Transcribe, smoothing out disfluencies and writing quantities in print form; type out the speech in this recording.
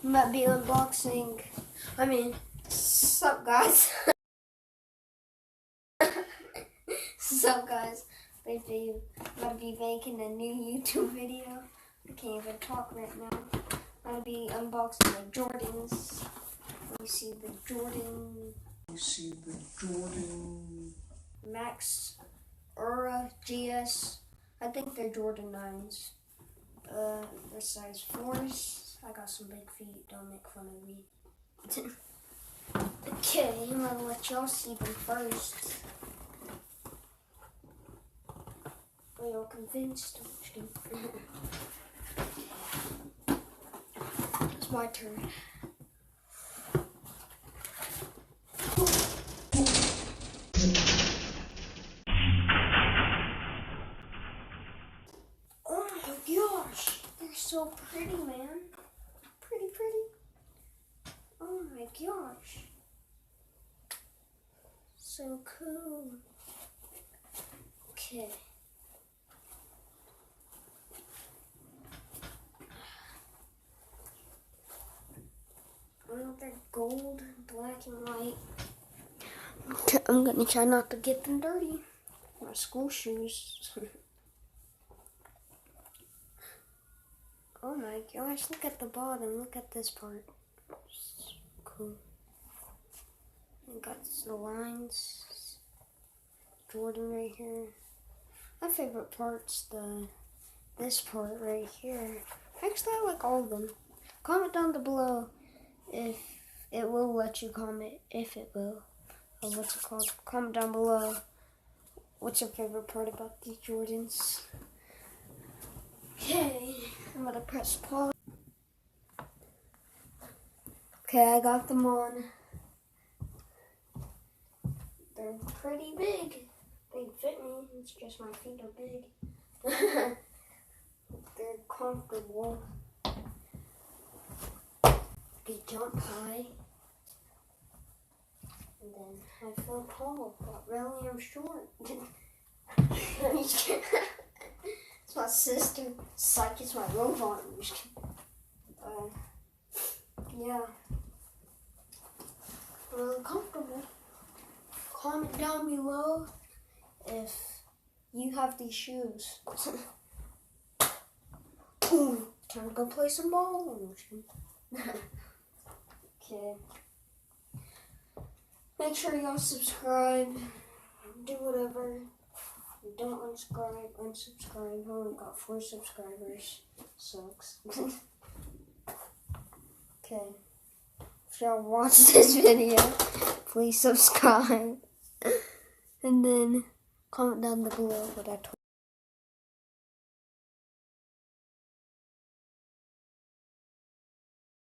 might be unboxing. Sup guys? Sup guys? I'm gonna be making a new YouTube video. I can't even talk right now. I'm gonna be unboxing the Jordans. Let me see the Jordan. Max Aura GS. I think they're Jordan 9s. They're size 4s. I got some big feet, don't make fun of me. Okay, I'm gonna let y'all see them first. Are y'all convinced? It's my turn. Oh my gosh, they're so pretty, man. Pretty. Oh my gosh. So cool. Okay. They're gold, black, and white. I'm gonna try not to get them dirty. My school shoes. Oh my gosh, look at the bottom. Look at this part. Cool. I got the lines. Jordan right here. My favorite part's this part right here. Actually, I like all of them. Comment down below if it will let you comment. If it will. Or what's it called? Comment down below. What's your favorite part about these Jordans? Okay, I'm gonna press pause. Okay, I got them on. They're pretty big. They fit me. It's just my feet are big. They're comfortable. They jump high. And then I feel tall, but really I'm short. It's my sister. Psych, it's my robot. Yeah. Really comfortable. Comment down below if you have these shoes. Ooh, time to go play some ball. Okay. Make sure y'all subscribe. Do whatever. Don't unsubscribe. I only got 4 subscribers. Sucks. Okay. If y'all watch this video, please subscribe. And then comment down below what I told you.